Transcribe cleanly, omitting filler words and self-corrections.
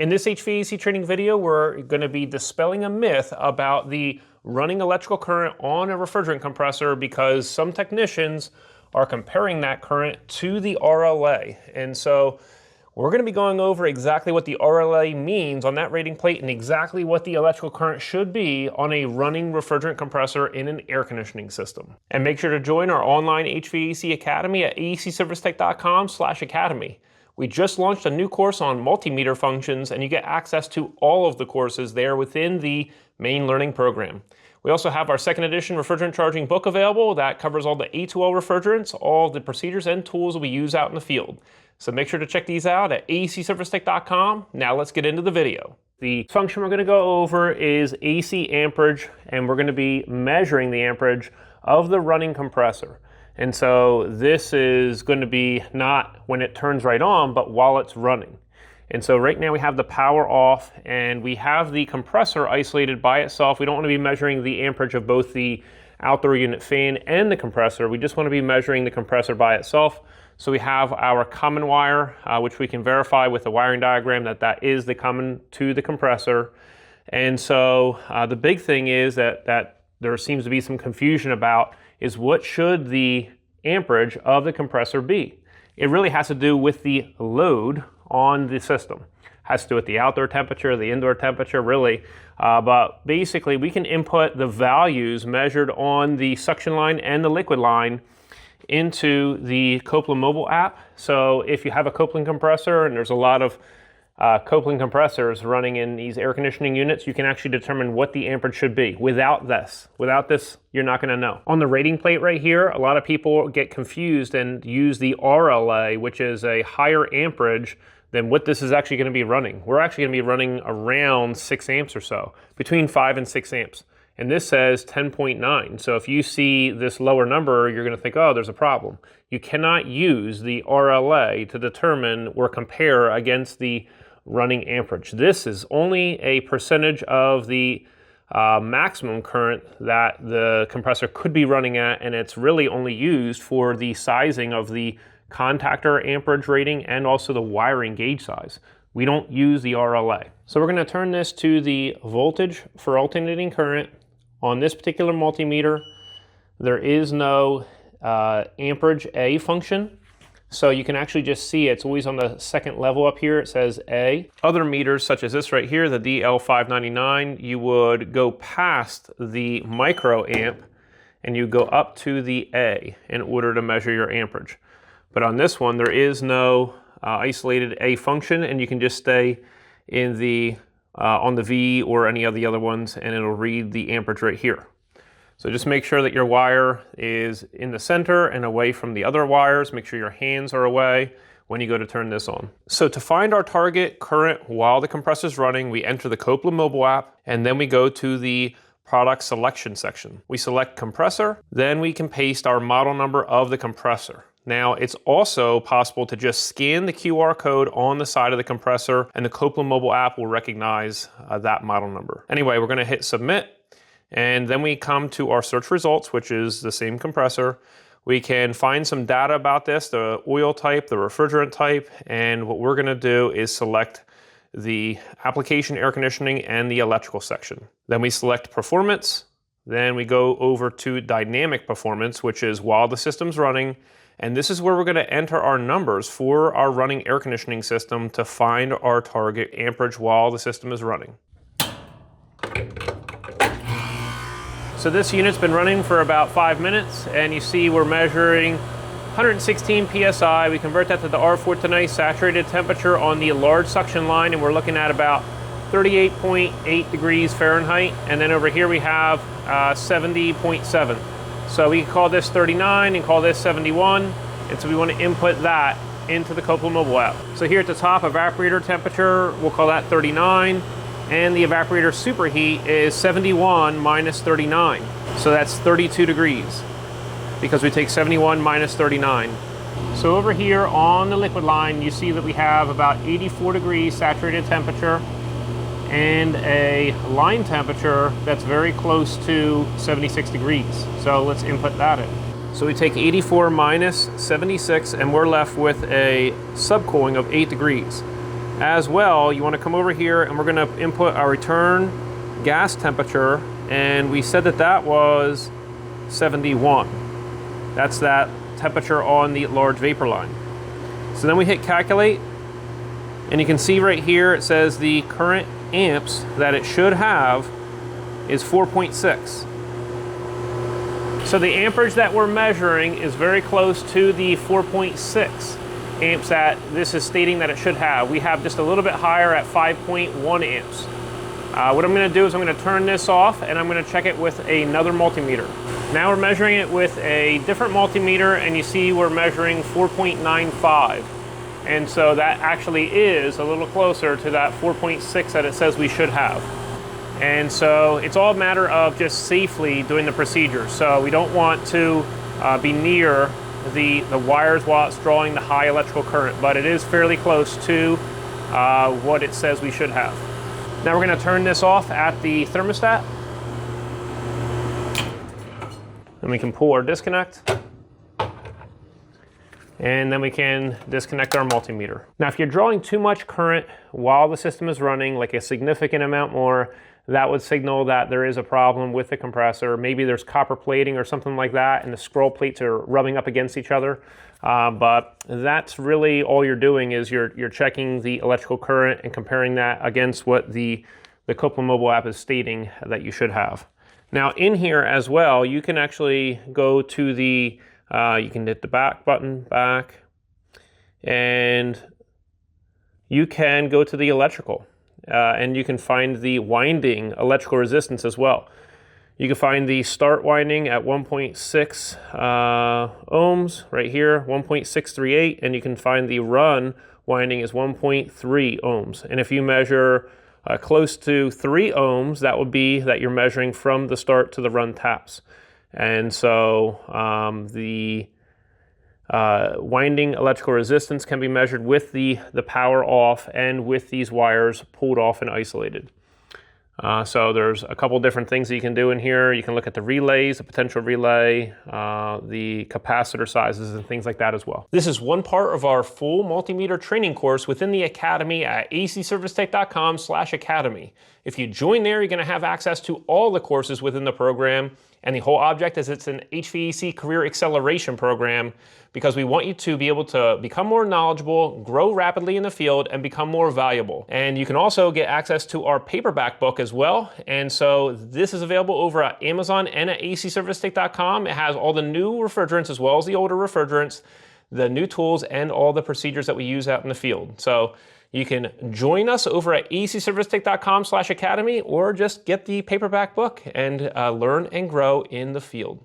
In this HVAC training video, we're going to be dispelling a myth about the running electrical current on a refrigerant compressor because some technicians are comparing that current to the RLA. And so we're going to be going over exactly what the RLA means on that rating plate and exactly what the electrical current should be on a running refrigerant compressor in an air conditioning system. And make sure to join our online HVAC Academy at acservicetech.com/academy. We just launched a new course on multimeter functions, and you get access to all of the courses there within the main learning program. We also have our second edition refrigerant charging book available that covers all the A2L refrigerants, all the procedures and tools we use out in the field. So make sure to check these out at acservicetech.com. Now let's get into the video. The function we're going to go over is AC amperage, and we're going to be measuring the amperage of the running compressor. And so this is going to be not when it turns right on, but while it's running. And so right now we have the power off and we have the compressor isolated by itself. We don't want to be measuring the amperage of both the outdoor unit fan and the compressor. We just want to be measuring the compressor by itself. So we have our common wire, which we can verify with the wiring diagram that is the common to the compressor. And so the big thing is that there seems to be some confusion about is what should the amperage of the compressor be? It really has to do with the load on the system. Has to do with the outdoor temperature, the indoor temperature, really. But basically, we can input the values measured on the suction line and the liquid line into the Copeland mobile app. So if you have a Copeland compressor, and there's a lot of Copeland compressors running in these air conditioning units, you can actually determine what the amperage should be. Without this, you're not going to know. On the rating plate right here, a lot of people get confused and use the RLA, which is a higher amperage than what this is actually going to be running. We're actually going to be running around 6 amps or so, between 5 and 6 amps. And this says 10.9. So if you see this lower number, you're going to think, oh, there's a problem. You cannot use the RLA to determine or compare against the running amperage. This is only a percentage of the maximum current that the compressor could be running at, and it's really only used for the sizing of the contactor amperage rating and also the wiring gauge size. We don't use the RLA. So we're going to turn this to the voltage for alternating current. On this particular multimeter, there is no amperage A function. So you can actually just see it's always on the second level up here. It says A. Other meters, such as this right here, the DL599, you would go past the microamp and you go up to the A in order to measure your amperage. But on this one, there is no isolated A function, and you can just stay in the on the V or any of the other ones, and it'll read the amperage right here. So just make sure that your wire is in the center and away from the other wires. Make sure your hands are away when you go to turn this on. So to find our target current while the compressor is running, we enter the Copeland mobile app, and then we go to the product selection section. We select compressor, then we can paste our model number of the compressor. Now, it's also possible to just scan the QR code on the side of the compressor, and the Copeland mobile app will recognize that model number. Anyway, we're going to hit submit. And then we come to our search results, which is the same compressor. We can find some data about this, the oil type, the refrigerant type, and what we're gonna do is select the application air conditioning and the electrical section. Then we select performance, then we go over to dynamic performance, which is while the system's running, and this is where we're gonna enter our numbers for our running air conditioning system to find our target amperage while the system is running. So this unit's been running for about 5 minutes, and you see we're measuring 116 PSI. We convert that to the R410A saturated temperature on the large suction line, and we're looking at about 38.8 degrees Fahrenheit. And then over here we have 70.7. So we can call this 39 and call this 71. And so we want to input that into the Copeland mobile app. So here at the top, evaporator temperature, we'll call that 39. And the evaporator superheat is 71 minus 39. So that's 32 degrees because we take 71 minus 39. So over here on the liquid line, you see that we have about 84 degrees saturated temperature and a line temperature that's very close to 76 degrees. So let's input that in. So we take 84 minus 76 and we're left with a subcooling of 8 degrees. As well, you want to come over here and we're going to input our return gas temperature, and we said that that was 71. That's that temperature on the large vapor line. So then we hit calculate, and you can see right here it says the current amps that it should have is 4.6. So the amperage that we're measuring is very close to the 4.6 amps that this is stating that it should have. We have just a little bit higher at 5.1 amps. What I'm going to do is I'm going to turn this off and I'm going to check it with another multimeter. Now we're measuring it with a different multimeter, and you see we're measuring 4.95. And so that actually is a little closer to that 4.6 that it says we should have. And so it's all a matter of just safely doing the procedure. So we don't want to be near the wires while it's drawing the high electrical current, but it is fairly close to what it says we should have. Now we're going to turn this off at the thermostat. And we can pull our disconnect. And then we can disconnect our multimeter. Now if you're drawing too much current while the system is running, like a significant amount more, that would signal that there is a problem with the compressor. Maybe there's copper plating or something like that, and the scroll plates are rubbing up against each other. But that's really all you're doing, is you're checking the electrical current and comparing that against what the Copeland mobile app is stating that you should have. Now in here as well, you can actually go to the, you can hit the back button, back, and you can go to the electrical. And you can find the winding electrical resistance as well. You can find the start winding at 1.6 ohms right here, 1.638, and you can find the run winding is 1.3 ohms. And if you measure close to 3 ohms, that would be that you're measuring from the start to the run taps. And so the winding electrical resistance can be measured with the power off and with these wires pulled off and isolated. So there's a couple different things that you can do in here. You can look at the relays, the potential relay, the capacitor sizes and things like that as well. This is one part of our full multimeter training course within the Academy at acservicetech.com/academy. If you join there, you're going to have access to all the courses within the program. And the whole object is it's an HVAC career acceleration program, because we want you to be able to become more knowledgeable, grow rapidly in the field, and become more valuable. And you can also get access to our paperback book as well. And so this is available over at Amazon and at acservicetech.com. It has all the new refrigerants as well as the older refrigerants, the new tools, and all the procedures that we use out in the field. So you can join us over at acservicetech.com/academy, or just get the paperback book and learn and grow in the field.